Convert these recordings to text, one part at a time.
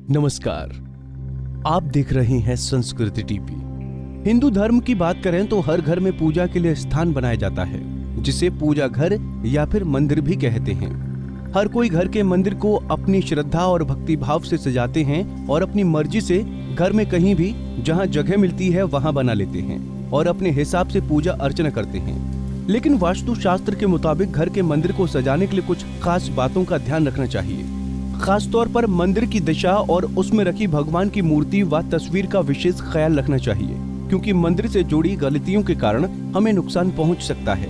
नमस्कार, आप देख रहे हैं संस्कृति टीवी। हिंदू धर्म की बात करें तो हर घर में पूजा के लिए स्थान बनाया जाता है, जिसे पूजा घर या फिर मंदिर भी कहते हैं। हर कोई घर के मंदिर को अपनी श्रद्धा और भक्ति भाव से सजाते हैं और अपनी मर्जी से घर में कहीं भी जहां जगह मिलती है वहां बना लेते हैं और अपने हिसाब से पूजा अर्चना करते हैं। लेकिन वास्तु शास्त्र के मुताबिक घर के मंदिर को सजाने के लिए कुछ खास बातों का ध्यान रखना चाहिए। खास तौर पर मंदिर की दिशा और उसमें रखी भगवान की मूर्ति व तस्वीर का विशेष ख्याल रखना चाहिए, क्योंकि मंदिर से जुड़ी गलतियों के कारण हमें नुकसान पहुंच सकता है।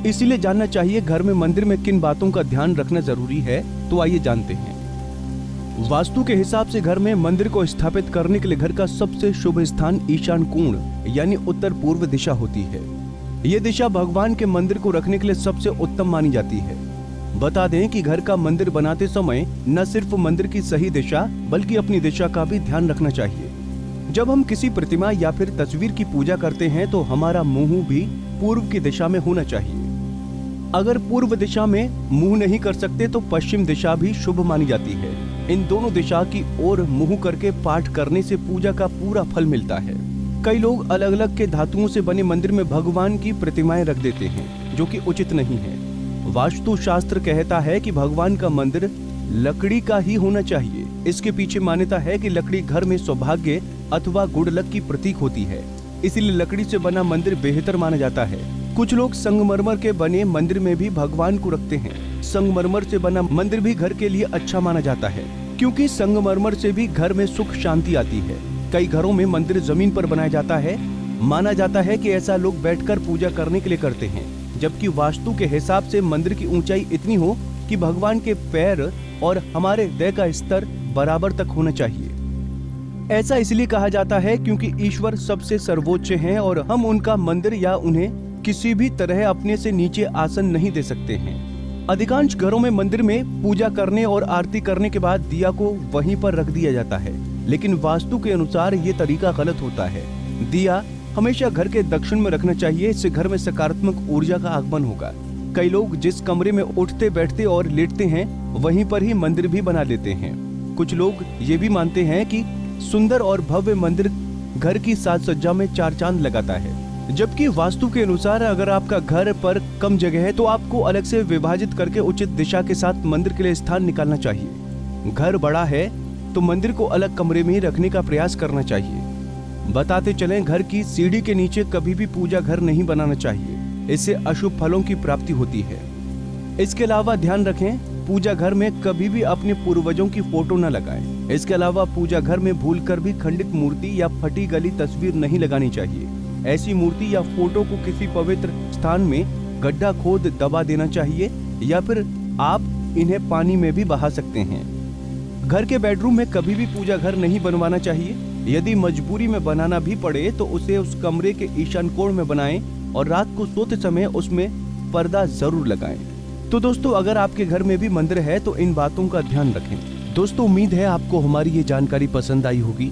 इसीलिए जानना चाहिए घर में मंदिर में किन बातों का ध्यान रखना जरूरी है। तो आइए जानते हैं। वास्तु के हिसाब से घर में मंदिर को स्थापित करने के लिए घर का सबसे शुभ स्थान ईशान कोण यानी उत्तर पूर्व दिशा होती है। ये दिशा भगवान के मंदिर को रखने के लिए सबसे उत्तम मानी जाती है। बता दें कि घर का मंदिर बनाते समय न सिर्फ मंदिर की सही दिशा बल्कि अपनी दिशा का भी ध्यान रखना चाहिए। जब हम किसी प्रतिमा या फिर तस्वीर की पूजा करते हैं तो हमारा मुंह भी पूर्व की दिशा में होना चाहिए। अगर पूर्व दिशा में मुंह नहीं कर सकते तो पश्चिम दिशा भी शुभ मानी जाती है। इन दोनों दिशा की ओर मुंह करके पाठ करने से पूजा का पूरा फल मिलता है। कई लोग अलग अलग के धातुओं से बने मंदिर में भगवान की प्रतिमाएं रख देते हैं, जो कि उचित नहीं है। वास्तु शास्त्र कहता है कि भगवान का मंदिर लकड़ी का ही होना चाहिए। इसके पीछे मान्यता है कि लकड़ी घर में सौभाग्य अथवा गुड लक की प्रतीक होती है, इसीलिए लकड़ी से बना मंदिर बेहतर माना जाता है। कुछ लोग संगमरमर के बने मंदिर में भी भगवान को रखते हैं। संगमरमर से बना मंदिर भी घर के लिए अच्छा माना जाता है, क्योंकि संगमरमर से भी घर में सुख शांति आती है। कई घरों में मंदिर जमीन पर बनाया जाता है। माना जाता है कि ऐसा लोग बैठकर पूजा करने के लिए करते हैं, जबकि वास्तु के हिसाब से मंदिर की ऊंचाई इतनी हो कि भगवान के पैर और हमारे हृदय का स्तर बराबर तक होना चाहिए। ऐसा इसलिए कहा जाता है क्योंकि ईश्वर सबसे सर्वोच्च हैं और हम उनका मंदिर या उन्हें किसी भी तरह अपने से नीचे आसन नहीं दे सकते हैं। अधिकांश घरों में मंदिर में पूजा करने और आरती करने के बाद दिया को वहीं पर रख दिया जाता है, लेकिन वास्तु के अनुसार ये तरीका गलत होता है। दिया हमेशा घर के दक्षिण में रखना चाहिए, इससे घर में सकारात्मक ऊर्जा का आगमन होगा। कई लोग जिस कमरे में उठते बैठते और लेटते हैं वहीं पर ही मंदिर भी बना लेते हैं। कुछ लोग ये भी मानते हैं कि सुंदर और भव्य मंदिर घर की साज सज्जा में चार चांद लगाता है, जबकि वास्तु के अनुसार अगर आपका घर पर कम जगह है तो आपको अलग से विभाजित करके उचित दिशा के साथ मंदिर के लिए स्थान निकालना चाहिए। घर बड़ा है तो मंदिर को अलग कमरे में ही रखने का प्रयास करना चाहिए। बताते चलें, घर की सीढ़ी के नीचे कभी भी पूजा घर नहीं बनाना चाहिए, इससे अशुभ फलों की प्राप्ति होती है। इसके अलावा ध्यान रखें, पूजा घर में कभी भी अपने पूर्वजों की फोटो न लगाएं। इसके अलावा पूजा घर में भूलकर भी खंडित मूर्ति या फटी गली तस्वीर नहीं लगानी चाहिए। ऐसी मूर्ति या फोटो को किसी पवित्र स्थान में गड्ढा खोद दबा देना चाहिए या फिर आप इन्हें पानी में भी बहा सकते हैं। घर के बेडरूम में कभी भी पूजा घर नहीं बनवाना चाहिए। यदि मजबूरी में बनाना भी पड़े तो उसे उस कमरे के ईशान कोण में बनाएं और रात को सोते समय उसमें पर्दा जरूर लगाएं। तो दोस्तों, अगर आपके घर में भी मंदिर है तो इन बातों का ध्यान रखें। दोस्तों, उम्मीद है आपको हमारी ये जानकारी पसंद आई होगी।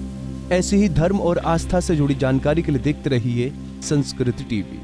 ऐसे ही धर्म और आस्था से जुड़ी जानकारी के लिए देखते रहिए संस्कृति टीवी।